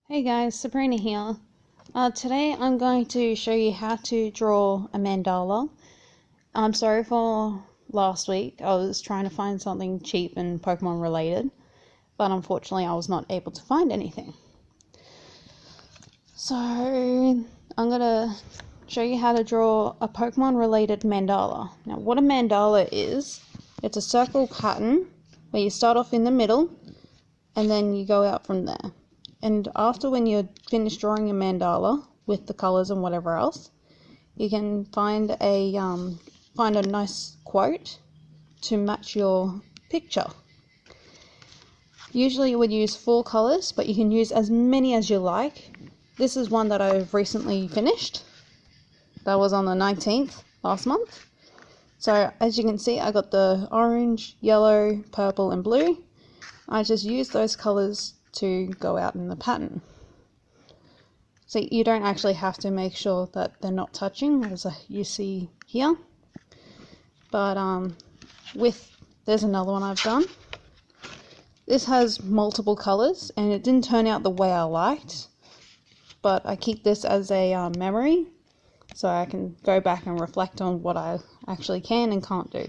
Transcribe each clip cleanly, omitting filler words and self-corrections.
Hey guys, Sabrina here. Today I'm going to show you how to draw a mandala. I'm sorry for last week. I was trying to find something cheap and Pokemon related, but unfortunately I was not able to find anything. So I'm going to show you how to draw a Pokemon related mandala. Now what a mandala is, it's a circle pattern where you start off in the middle and then you go out from there. And after, when you're finished drawing your mandala with the colors and whatever else, you can find a nice quote to match your picture. Usually you would use 4 colors, but you can use as many as you like. This is one that I've recently finished. That was on the 19th last month. So as you can see, I got the orange, yellow, purple and blue. I just used those colors to go out in the pattern. So you don't actually have to make sure that they're not touching, as you see here. But there's another one I've done. This has multiple colors and it didn't turn out the way I liked, but I keep this as a memory so I can go back and reflect on what I actually can and can't do.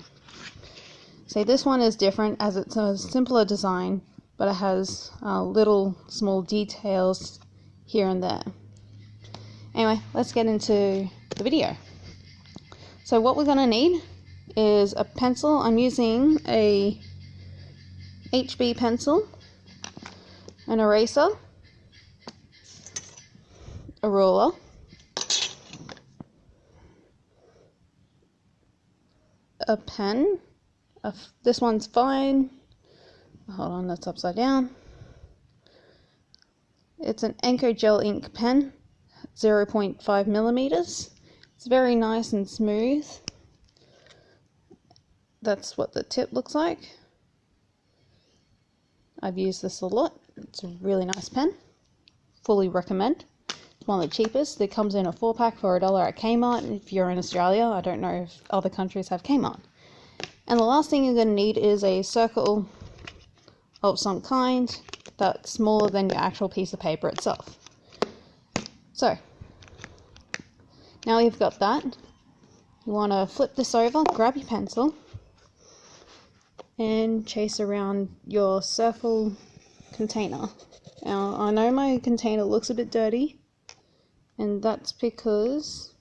See, this one is different as it's a simpler design, but it has little small details here and there. Anyway, let's get into the video. So what we're going to need is a pencil. I'm using a HB pencil, an eraser, a ruler, a pen. This one's fine. Hold on, that's upside down. It's an Anko gel ink pen, 0.5 millimeters. It's very nice and smooth. That's what the tip looks like. I've used this a lot. It's a really nice pen. Fully recommend. It's one of the cheapest. It comes in a 4-pack for $1 at Kmart. If you're in Australia, I don't know if other countries have Kmart. And the last thing you're going to need is a circle of some kind that's smaller than your actual piece of paper itself. So now you've got that, you want to flip this over, grab your pencil and chase around your circle container. Now I know my container looks a bit dirty, and that's because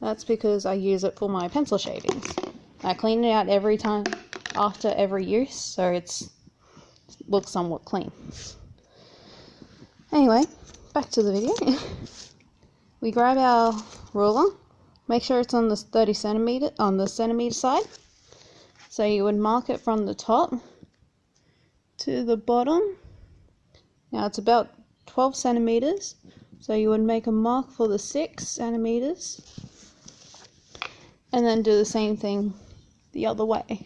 I use it for my pencil shavings. I clean it out every time after every use, so it looks somewhat clean. Anyway, back to the video. We grab our ruler, make sure it's on the 30 centimeter on the centimeter side. So you would mark it from the top to the bottom. Now it's about 12 centimeters, so you would make a mark for the 6 centimeters, and then do the same thing the other way.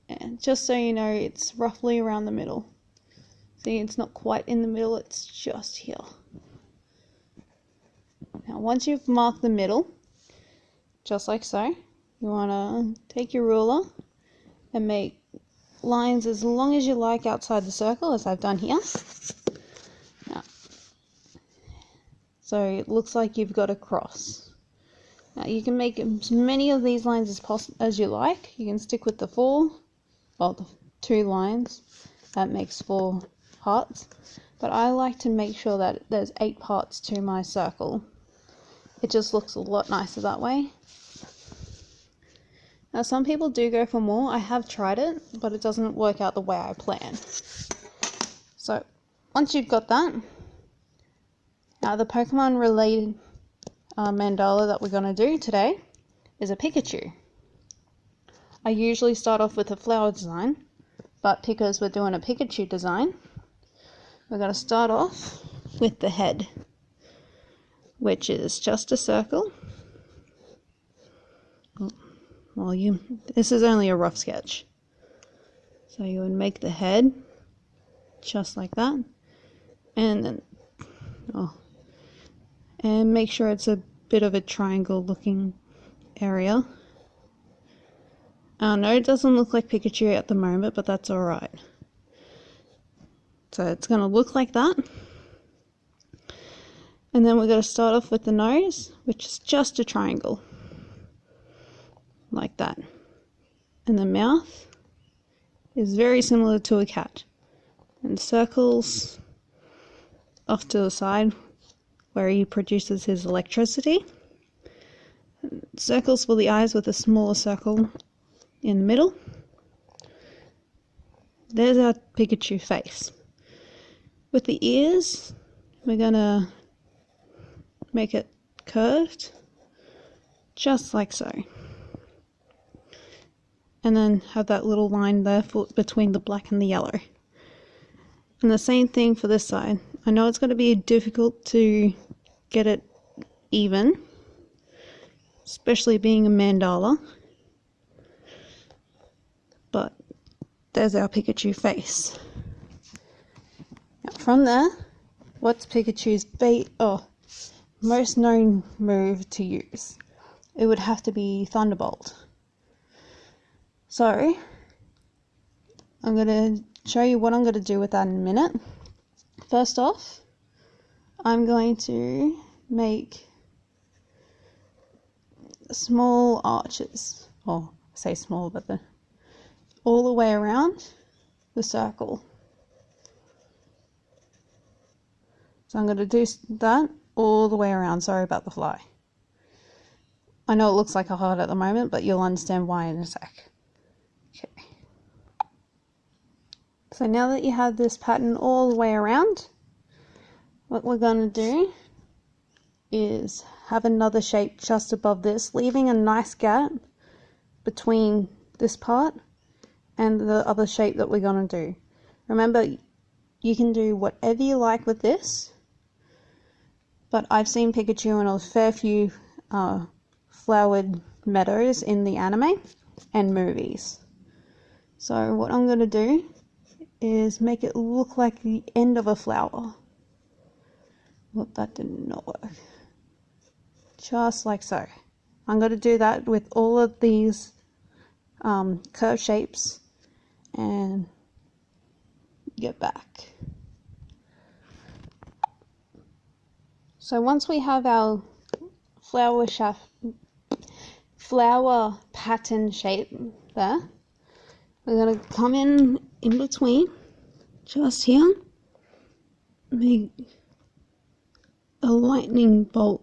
And just so you know, it's roughly around the middle. See, it's not quite in the middle, it's just here. Now once you've marked the middle, just like so, you want to take your ruler and make lines as long as you like outside the circle, as I've done here. Now, so it looks like you've got a cross. Now you can make as many of these lines as you like. You can stick with the 4, well, the 2 lines. That makes 4 parts. But I like to make sure that there's 8 parts to my circle. It just looks a lot nicer that way. Now some people do go for more. I have tried it, but it doesn't work out the way I plan. So once you've got that, now the Pokemon related mandala that we're going to do today is a Pikachu. I usually start off with a flower design, but because we're doing a Pikachu design, we're going to start off with the head, which is just a circle. Well, this is only a rough sketch. So you would make the head just like that, and then and make sure it's a bit of a triangle looking area. I know it doesn't look like Pikachu at the moment, but that's alright. So it's going to look like that. And then we're going to start off with the nose, which is just a triangle. Like that. And the mouth is very similar to a cat. And circles off to the side where he produces his electricity. Circles for the eyes with a smaller circle in the middle. There's our Pikachu face. With the ears, we're gonna make it curved, just like so. And then have that little line there between the black and the yellow. And the same thing for this side. I know it's going to be difficult to get it even, especially being a mandala. But there's our Pikachu face. Now from there, what's Pikachu's most known move to use? It would have to be Thunderbolt. So, I'm going to show you what I'm going to do with that in a minute. First off, I'm going to make small arches. I say small, but all the way around the circle. So I'm going to do that all the way around. Sorry about the fly. I know it looks like a heart at the moment, but you'll understand why in a sec. Okay. So now that you have this pattern all the way around, what we're going to do is have another shape just above this, leaving a nice gap between this part and the other shape that we're going to do. Remember, you can do whatever you like with this, but I've seen Pikachu in a fair few flowered meadows in the anime and movies. So what I'm going to do is make it look like the end of a flower. Well, that did not work. Just like so. I'm going to do that with all of these curved shapes and get back. So once we have our flower pattern shape there, we're going to come in between, just here, make a lightning bolt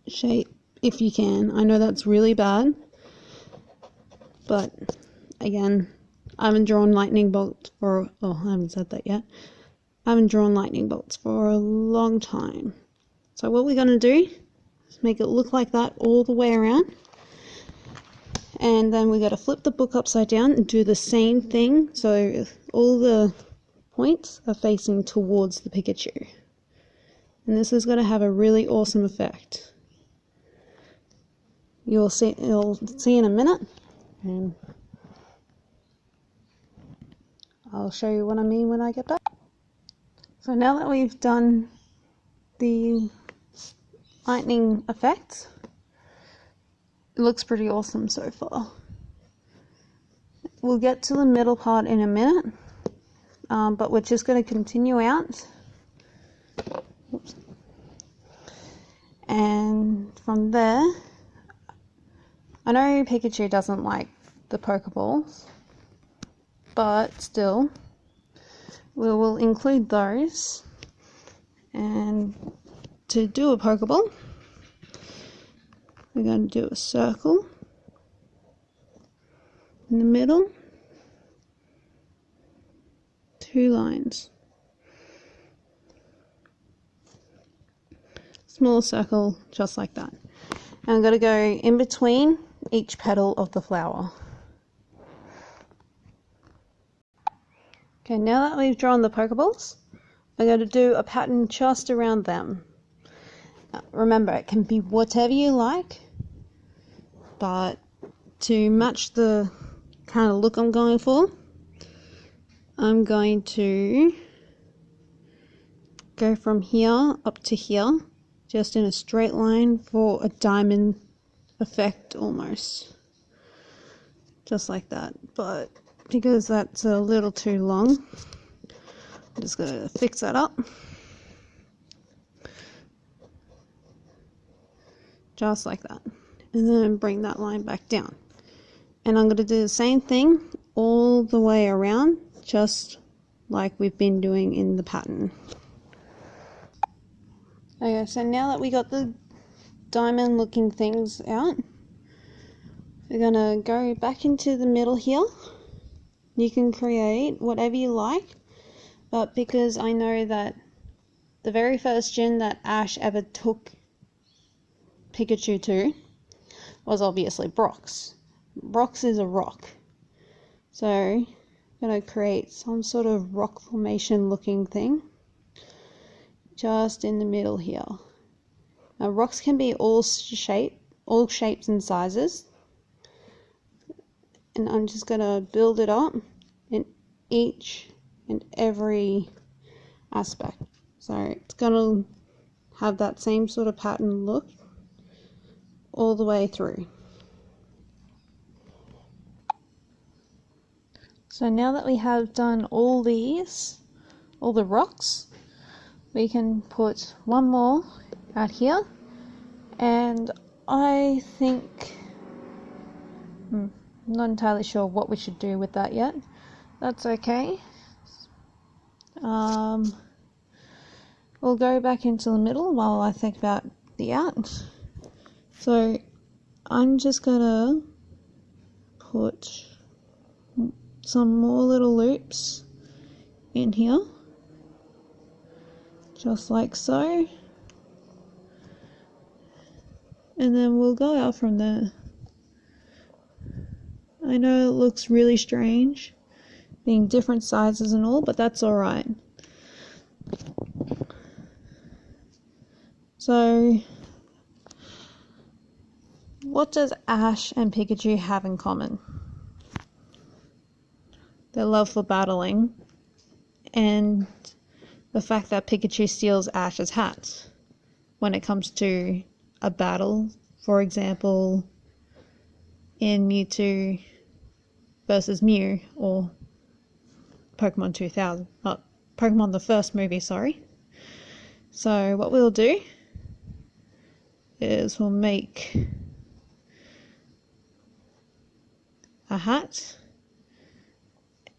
shape if you can. I know that's really bad, but again, I haven't drawn lightning bolts I haven't said that yet. I haven't drawn lightning bolts for a long time. So what we're going to do is make it look like that all the way around. And then we got to flip the book upside down and do the same thing. So all the points are facing towards the Pikachu. And this is going to have a really awesome effect. You'll see in a minute. And I'll show you what I mean when I get back. So now that we've done the lightning effect, it looks pretty awesome so far. We'll get to the middle part in a minute, but we're just going to continue out. Oops. And from there, I know Pikachu doesn't like the Pokeballs, but still, we will include those. And to do a Pokeball, we're going to do a circle in the middle, 2 lines, small circle just like that. And I'm going to go in between each petal of the flower. Okay, now that we've drawn the Pokeballs, I'm going to do a pattern just around them. Remember, it can be whatever you like, but to match the kind of look I'm going for, I'm going to go from here up to here, just in a straight line for a diamond effect almost. Just like that, but because that's a little too long, just going to fix that up. Just like that. And then bring that line back down. And I'm going to do the same thing all the way around, just like we've been doing in the pattern. Okay, so now that we got the diamond looking things out, we're going to go back into the middle here. You can create whatever you like, but because I know that the very first gym that Ash ever took Pikachu to was obviously Brock's. Brock's is a rock. So I'm going to create some sort of rock formation looking thing just in the middle here. Now rocks can be all shapes and sizes. And I'm just going to build it up in each and every aspect. So it's going to have that same sort of pattern look all the way through. So now that we have done all the rocks, we can put one more out here, and I think I'm not entirely sure what we should do with that yet. That's okay. We'll go back into the middle while I think about the art. So I'm just gonna put some more little loops in here, just like so, and then we'll go out from there. I know it looks really strange being different sizes and all, but that's alright. So what does Ash and Pikachu have in common? Their love for battling, and the fact that Pikachu steals Ash's hat when it comes to a battle. For example, in Mewtwo versus Mew, or Pokemon 2000, Pokemon the first movie, sorry. So what we'll do is we'll make a hat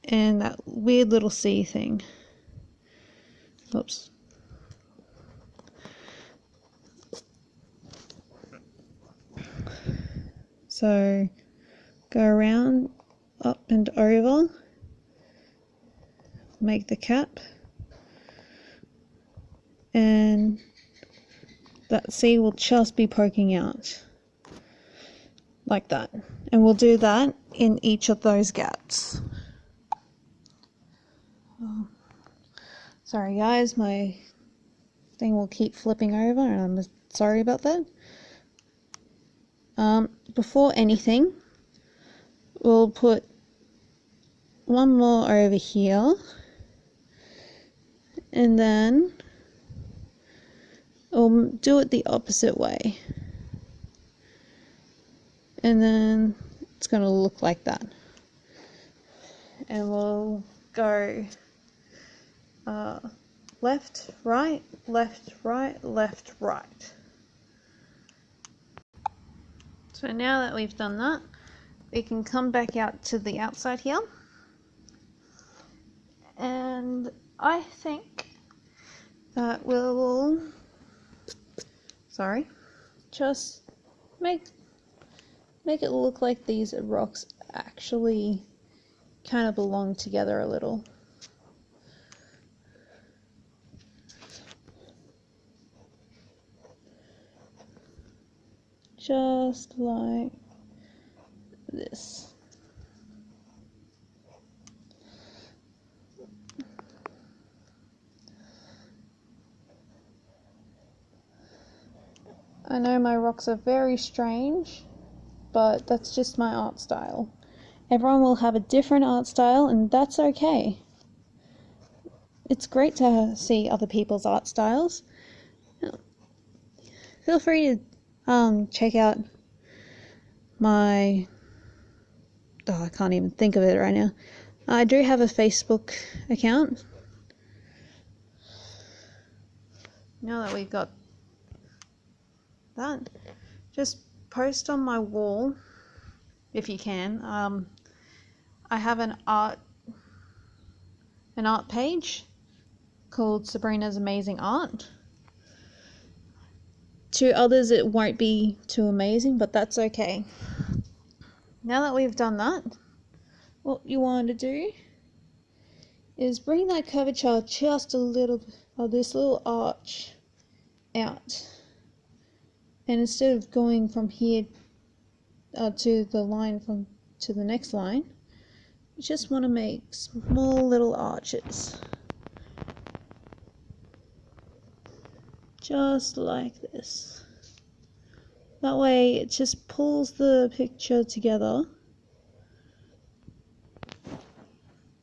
and that weird little C thing. Oops. So go around, up and over, make the cap, and that C will just be poking out like that. And we'll do that in each of those gaps. Oh, sorry guys, my thing will keep flipping over and I'm sorry about that. Before anything, we'll put one more over here, and then we'll do it the opposite way, and then it's going to look like that. And we'll go left, right, left, right, left, right. So now that we've done that, we can come back out to the outside here, and I think that we'll just make it look like these rocks actually kind of belong together a little. Just like this. I know my rocks are very strange, but that's just my art style. Everyone will have a different art style, and that's okay. It's great to see other people's art styles. Feel free to check out my, I can't even think of it right now. I do have a Facebook account, now that we've got that, just post on my wall if you can. I have an art page called Sabrina's Amazing Art. To others it won't be too amazing, but that's okay. Now that we've done that, what you want to do is bring that curvature just a little bit of this little arch out, and instead of going from here to the line to the next line, you just want to make small little arches, just like this. That way it just pulls the picture together.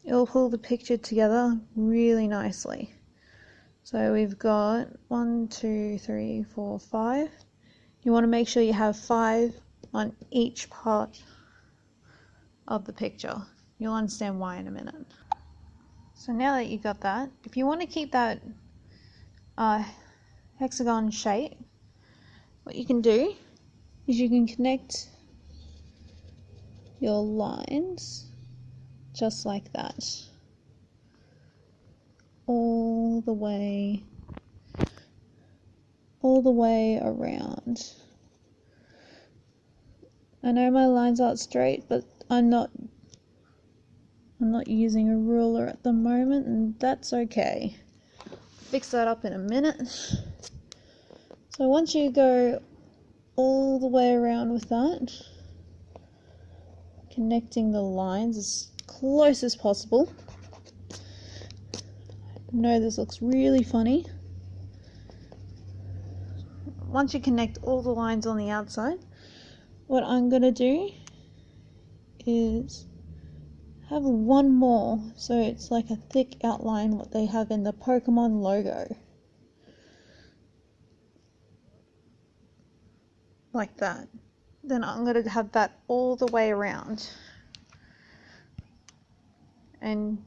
It'll pull the picture together really nicely. So we've got 1, 2, 3, 4, 5. You want to make sure you have 5 on each part of the picture. You'll understand why in a minute. So now that you got that, if you want to keep that hexagon shape, what you can do is you can connect your lines just like that, all the way around. I know my lines aren't straight, but I'm not using a ruler at the moment, and that's okay. Fix that up in a minute. So once you go all the way around with that, connecting the lines as close as possible. I know this looks really funny. Once you connect all the lines on the outside, what I'm going to do is have one more, so it's like a thick outline what they have in the Pokemon logo. Like that. Then I'm going to have that all the way around. And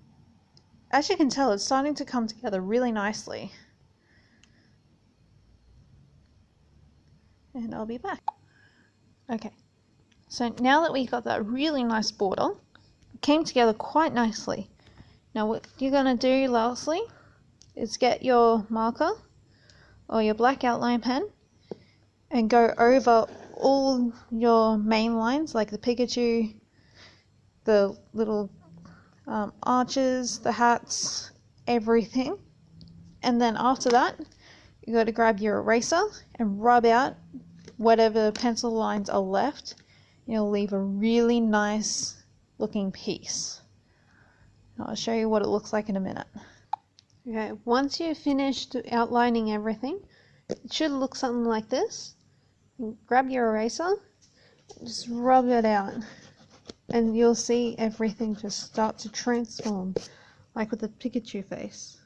as you can tell, it's starting to come together really nicely. And I'll be back. Okay, so now that we got that really nice border, it came together quite nicely. Now what you're going to do lastly is get your marker or your black outline pen and go over all your main lines, like the Pikachu, the little arches, the hats, everything. And then after that, you got to grab your eraser and rub out whatever pencil lines are left. You'll leave a really nice looking piece. I'll show you what it looks like in a minute. Okay, once you've finished outlining everything, it should look something like this. Grab your eraser, just rub it out, and you'll see everything just start to transform, like with the Pikachu face.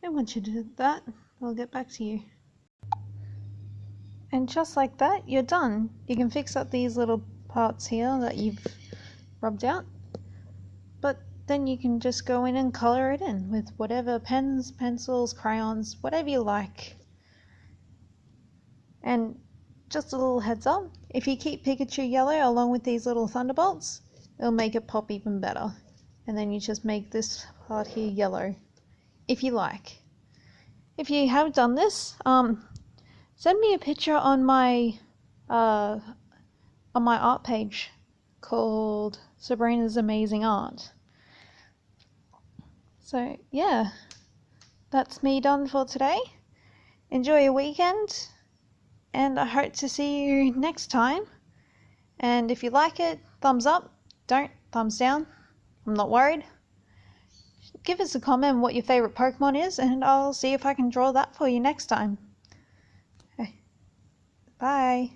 And once you do that, I'll get back to you. And just like that, you're done. You can fix up these little parts here that you've rubbed out, but then you can just go in and color it in with whatever pens, pencils, crayons, whatever you like. And just a little heads up, if you keep Pikachu yellow along with these little thunderbolts, it'll make it pop even better. And then you just make this part here yellow, if you like. If you have done this, send me a picture on my art page called Sabrina's Amazing Art. So yeah, that's me done for today. Enjoy your weekend, and I hope to see you next time. And if you like it, thumbs up. Don't, thumbs down. I'm not worried. Give us a comment what your favorite Pokemon is, and I'll see if I can draw that for you next time. Okay. Bye.